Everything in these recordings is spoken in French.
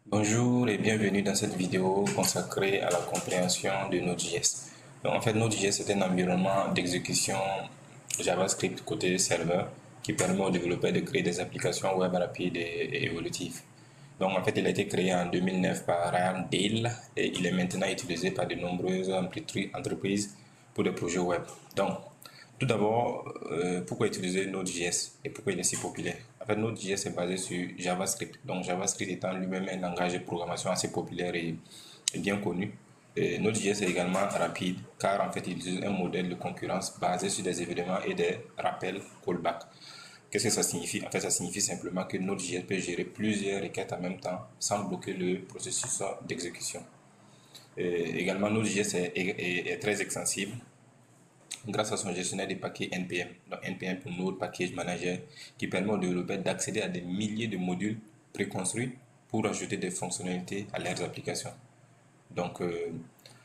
Bonjour et bienvenue dans cette vidéo consacrée à la compréhension de Node.js. Donc, en fait, Node.js est un environnement d'exécution JavaScript côté serveur qui permet aux développeurs de créer des applications web rapides et évolutives. Donc, en fait, il a été créé en 2009 par Ryan Dale et il est maintenant utilisé par de nombreuses entreprises pour des projets web. Donc, tout d'abord, pourquoi utiliser Node.js et pourquoi il est si populaire? En fait, Node.js est basé sur JavaScript. Donc, JavaScript étant lui-même un langage de programmation assez populaire et bien connu. Et Node.js est également rapide car en fait, il utilise un modèle de concurrence basé sur des événements et des rappels callback. Qu'est-ce que ça signifie? En fait, ça signifie simplement que Node.js peut gérer plusieurs requêtes en même temps sans bloquer le processus d'exécution. Également, Node.js est très extensible grâce à son gestionnaire des paquets NPM, donc NPM pour Node Package Manager, qui permet aux développeurs d'accéder à des milliers de modules préconstruits pour ajouter des fonctionnalités à leurs applications. Donc,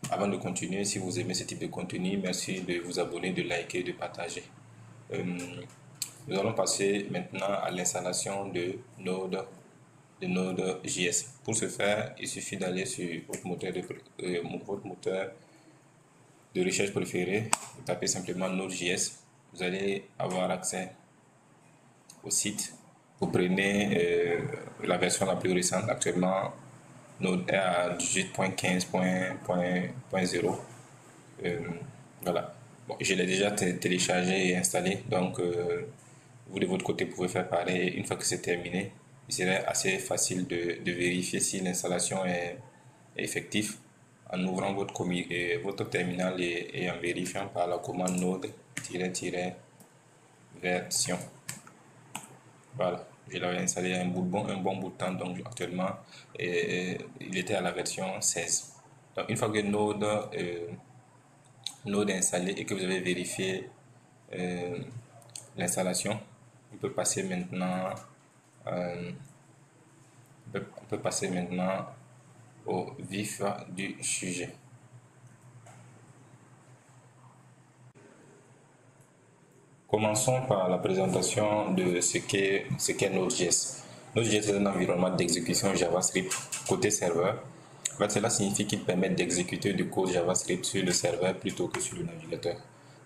avant de continuer, si vous aimez ce type de contenu, merci de vous abonner, de liker, de partager. Euh, Nous allons passer maintenant à l'installation de Node.js. Pour ce faire, il suffit d'aller sur votre moteur de recherche préféré, vous tapez simplement Node.js, vous allez avoir accès au site. Vous prenez la version la plus récente, actuellement Node est à 18.15.0. Voilà. Bon, je l'ai déjà téléchargé et installé, donc vous de votre côté pouvez faire pareil. Une fois que c'est terminé, il serait assez facile de vérifier si l'installation est effective en ouvrant votre terminal et en vérifiant par la commande node-version. Voilà, je l'avais installé un bon bout de temps, donc actuellement il était à la version 16. Donc une fois que Node est installé et que vous avez vérifié euh, l'installation, on peut passer maintenant on peut passer maintenant au vif du sujet. Commençons par la présentation de ce qu'est Node.js. Node.js est un environnement d'exécution JavaScript côté serveur. En fait, cela signifie qu'il permet d'exécuter du code JavaScript sur le serveur plutôt que sur le navigateur.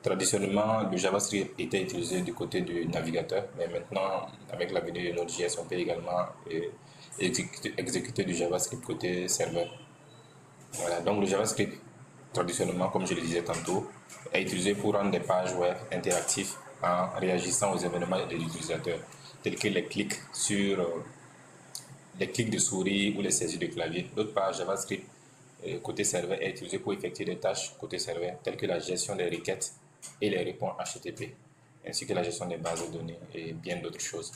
Traditionnellement, le JavaScript était utilisé du côté du navigateur, mais maintenant, avec la venue de Node.js, on peut également exécuter du JavaScript côté serveur. Voilà, donc le JavaScript, traditionnellement, comme je le disais tantôt, est utilisé pour rendre des pages web interactives en réagissant aux événements de l'utilisateur, tels que les clics de souris ou les saisies de clavier. D'autre part, JavaScript, côté serveur, est utilisé pour effectuer des tâches côté serveur, telles que la gestion des requêtes et les réponses HTTP, ainsi que la gestion des bases de données et bien d'autres choses.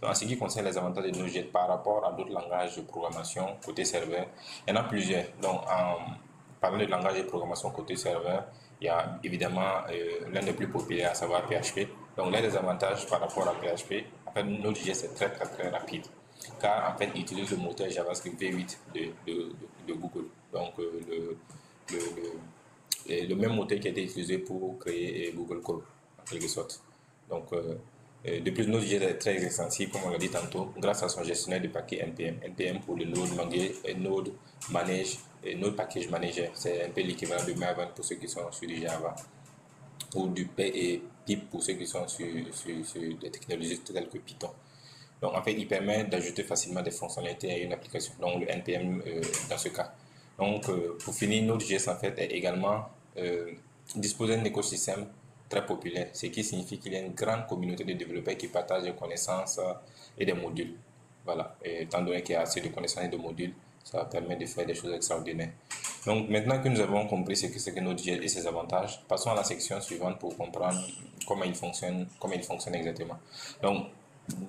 Donc, en ce qui concerne les avantages de Node.js par rapport à d'autres langages de programmation côté serveur, il y en a plusieurs. Donc, en parlant de langage de programmation côté serveur, il y a évidemment l'un des plus populaires, à savoir PHP. Donc, l'un des avantages par rapport à PHP, en fait, Node.js est très rapide car en fait, il utilise le moteur JavaScript V8 de Google. Donc, le même moteur qui a été utilisé pour créer Google Chrome, en quelque sorte. Donc, de plus, Node.js est très extensible, comme on l'a dit tantôt, grâce à son gestionnaire de paquets NPM. NPM pour le Node Manage et Node Package Manager. C'est un peu l'équivalent de Maven pour ceux qui sont sur du Java, ou du P et Pip pour ceux qui sont sur des technologies telles que Python. Donc, en fait, il permet d'ajouter facilement des fonctionnalités à une application, donc le NPM dans ce cas. Donc, pour finir, Node.js en fait est également disposé d'un écosystème très populaire, ce qui signifie qu'il y a une grande communauté de développeurs qui partagent des connaissances et des modules. Voilà, et étant donné qu'il y a assez de connaissances et de modules, ça permet de faire des choses extraordinaires. Donc, maintenant que nous avons compris ce que c'est que Node.js et ses avantages, passons à la section suivante pour comprendre comment il fonctionne exactement. Donc,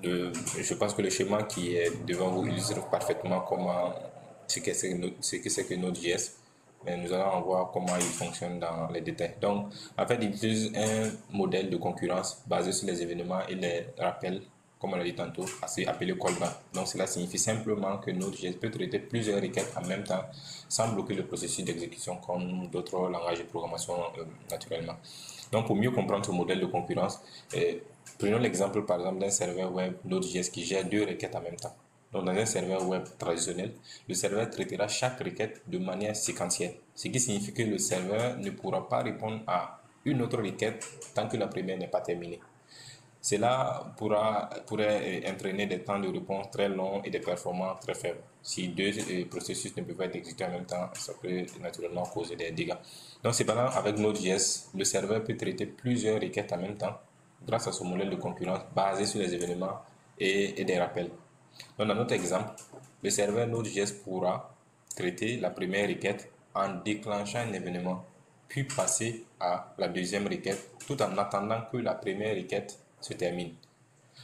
je pense que le schéma qui est devant vous illustre parfaitement ce que c'est que Node.js, mais nous allons voir comment il fonctionne dans les détails. Donc, en fait, il utilise un modèle de concurrence basé sur les événements et les rappels, comme on l'a dit tantôt, appelé callback. Donc, cela signifie simplement que Node.js peut traiter plusieurs requêtes en même temps sans bloquer le processus d'exécution comme d'autres langages de programmation naturellement. Donc, pour mieux comprendre ce modèle de concurrence, prenons l'exemple par exemple d'un serveur web Node.js qui gère deux requêtes en même temps. Donc, dans un serveur web traditionnel, le serveur traitera chaque requête de manière séquentielle, ce qui signifie que le serveur ne pourra pas répondre à une autre requête tant que la première n'est pas terminée. Cela pourrait entraîner des temps de réponse très longs et des performances très faibles. Si deux processus ne peuvent pas être exécutés en même temps, ça peut naturellement causer des dégâts. Donc, cependant, avec Node.js, le serveur peut traiter plusieurs requêtes en même temps grâce à son modèle de concurrence basé sur les événements et des rappels. Donc, dans notre exemple, le serveur Node.js pourra traiter la première requête en déclenchant un événement, puis passer à la deuxième requête tout en attendant que la première requête se termine.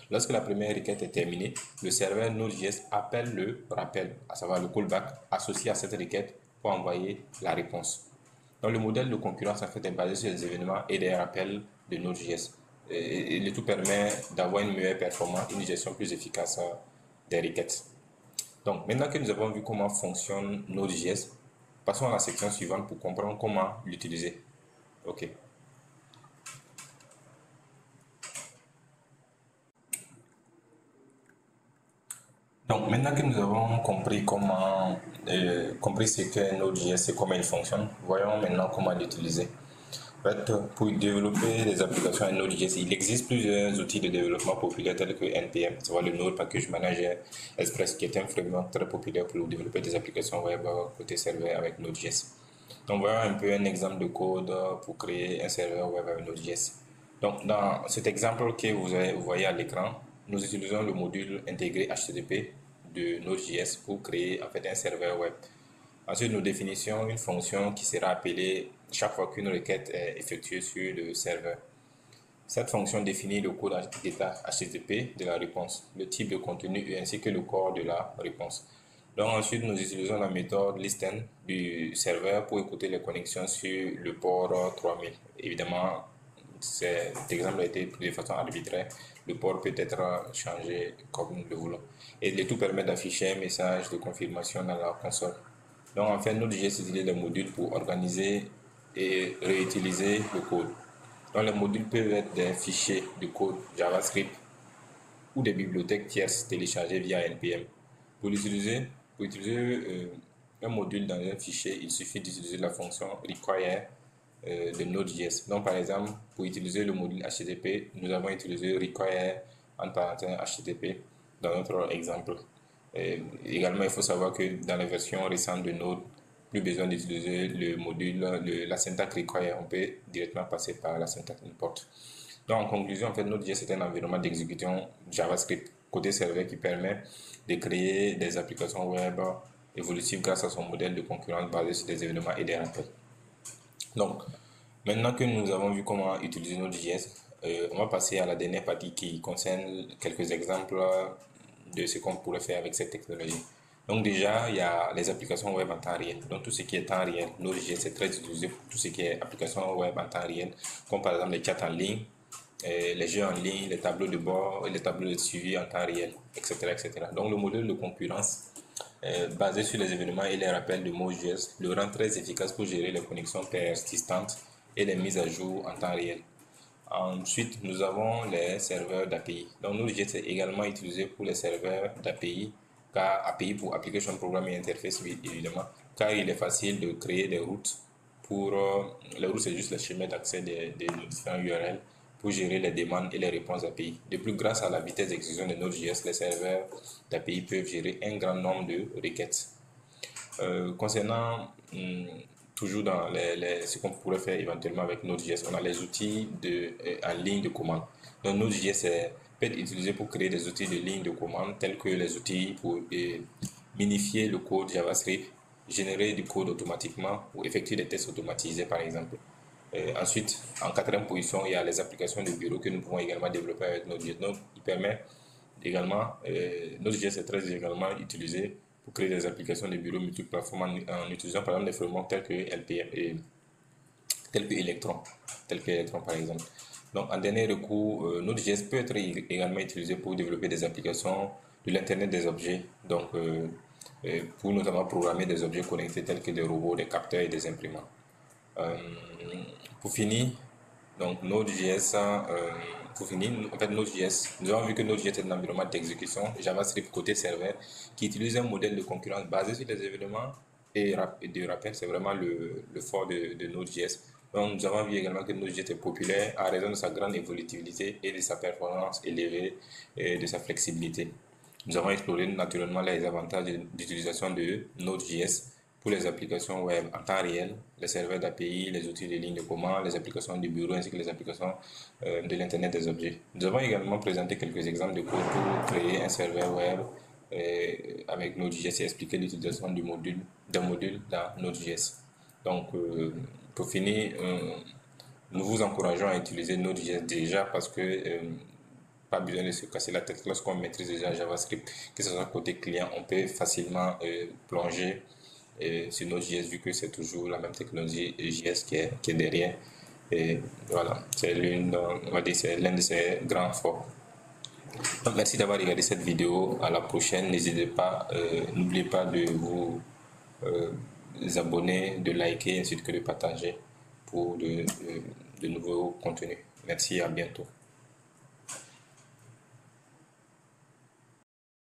Lorsque la première requête est terminée, le serveur Node.js appelle le rappel, à savoir le callback associé à cette requête pour envoyer la réponse. Donc le modèle de concurrence en fait est basé sur les événements et les rappels de Node.js. Et le tout permet d'avoir une meilleure performance, une gestion plus efficace des requêtes. Donc maintenant que nous avons vu comment fonctionne Node.js, passons à la section suivante pour comprendre comment l'utiliser. Ok. Donc maintenant que nous avons compris compris ce qu'est Node.js et comment il fonctionne, voyons maintenant comment l'utiliser. En fait, pour développer des applications en Node.js, il existe plusieurs outils de développement populaires tels que NPM, c'est-à-dire le Node Package Manager Express, qui est un framework très populaire pour développer des applications web côté serveur avec Node.js. Donc voyons un peu un exemple de code pour créer un serveur web avec Node.js. Donc dans cet exemple que vous voyez à l'écran, nous utilisons le module intégré HTTP de Node.js pour créer en fait un serveur web. Ensuite, nous définissons une fonction qui sera appelée chaque fois qu'une requête est effectuée sur le serveur. Cette fonction définit le code d'état HTTP de la réponse, le type de contenu ainsi que le corps de la réponse. Donc ensuite, nous utilisons la méthode listen du serveur pour écouter les connexions sur le port 3000. Évidemment, cet exemple a été pris de façon arbitraire. Le port peut être changé comme nous le voulons. Et le tout permet d'afficher un message de confirmation dans la console. Donc en fait, Node.js utilise les modules pour organiser et réutiliser le code. Donc les modules peuvent être des fichiers de code JavaScript ou des bibliothèques tierces téléchargées via NPM. Pour utiliser un module dans un fichier, il suffit d'utiliser la fonction require de Node.js. Donc par exemple, pour utiliser le module HTTP, nous avons utilisé require en parenthèse HTTP dans notre exemple. Également, il faut savoir que dans la version récente de Node, plus besoin d'utiliser le module, la syntaxe require, on peut directement passer par la syntaxe import. Donc en conclusion, en fait, Node.js est un environnement d'exécution JavaScript côté serveur qui permet de créer des applications web évolutives grâce à son modèle de concurrence basé sur des événements et des rappels. Donc, maintenant que nous avons vu comment utiliser Node.js, on va passer à la dernière partie qui concerne quelques exemples de ce qu'on pourrait faire avec cette technologie. Donc déjà, il y a les applications web en temps réel. Donc tout ce qui est temps réel, Node.js est très utilisé pour tout ce qui est applications web en temps réel, comme par exemple les chats en ligne, les jeux en ligne, les tableaux de bord, les tableaux de suivi en temps réel, etc. etc. Donc le modèle de concurrence basé sur les événements et les rappels de Node.js le rend très efficace pour gérer les connexions persistantes et les mises à jour en temps réel. Ensuite, nous avons les serveurs d'API. Donc, Node.js est également utilisé pour les serveurs d'API, car API pour Application Programming Interface, évidemment, car il est facile de créer des routes pour. Les routes, c'est juste le schéma d'accès des différents URL pour gérer les demandes et les réponses API. De plus, grâce à la vitesse d'exécution de Node.js, les serveurs d'API peuvent gérer un grand nombre de requêtes. Concernant toujours dans ce qu'on pourrait faire éventuellement avec Node.js, on a les outils en ligne de commande. Donc Node.js peut être utilisé pour créer des outils de ligne de commande tels que les outils pour minifier le code JavaScript, générer du code automatiquement ou effectuer des tests automatisés par exemple. Ensuite, en quatrième position, il y a les applications de bureau que nous pouvons également développer avec Node.js. Donc, il permet également, Node.js est très également utilisé pour créer des applications de bureau multiplateformes en utilisant par exemple des frameworks tels que LPM et tels que Electron par exemple. Donc en dernier recours, Node.js peut être également utilisé pour développer des applications de l'Internet des objets, donc pour notamment programmer des objets connectés tels que des robots, des capteurs et des imprimantes. Pour finir, donc Node.js pour finir, en fait, Node.js, nous avons vu que Node.js est un environnement d'exécution JavaScript côté serveur qui utilise un modèle de concurrence basé sur les événements et de rappel. C'est vraiment le fort de Node.js. Donc, nous avons vu également que Node.js est populaire à raison de sa grande évolutivité et de sa performance élevée et de sa flexibilité. Nous avons exploré naturellement les avantages d'utilisation de Node.js pour les applications web en temps réel, les serveurs d'API, les outils de ligne de commande, les applications du bureau ainsi que les applications de l'Internet des objets. Nous avons également présenté quelques exemples de code pour créer un serveur web avec Node.js et expliquer l'utilisation d'un module dans Node.js. Donc, pour finir, nous vous encourageons à utiliser Node.js déjà parce que pas besoin de se casser la tête lorsqu'on maîtrise déjà JavaScript, que ce soit côté client, on peut facilement plonger sur Node.js vu que c'est toujours la même technologie JS qui est derrière. Et voilà, c'est l'un de ses grands forts. Donc, merci d'avoir regardé cette vidéo. À la prochaine, n'oubliez pas de vous abonner, de liker ainsi que de partager pour de nouveaux contenus. Merci, à bientôt.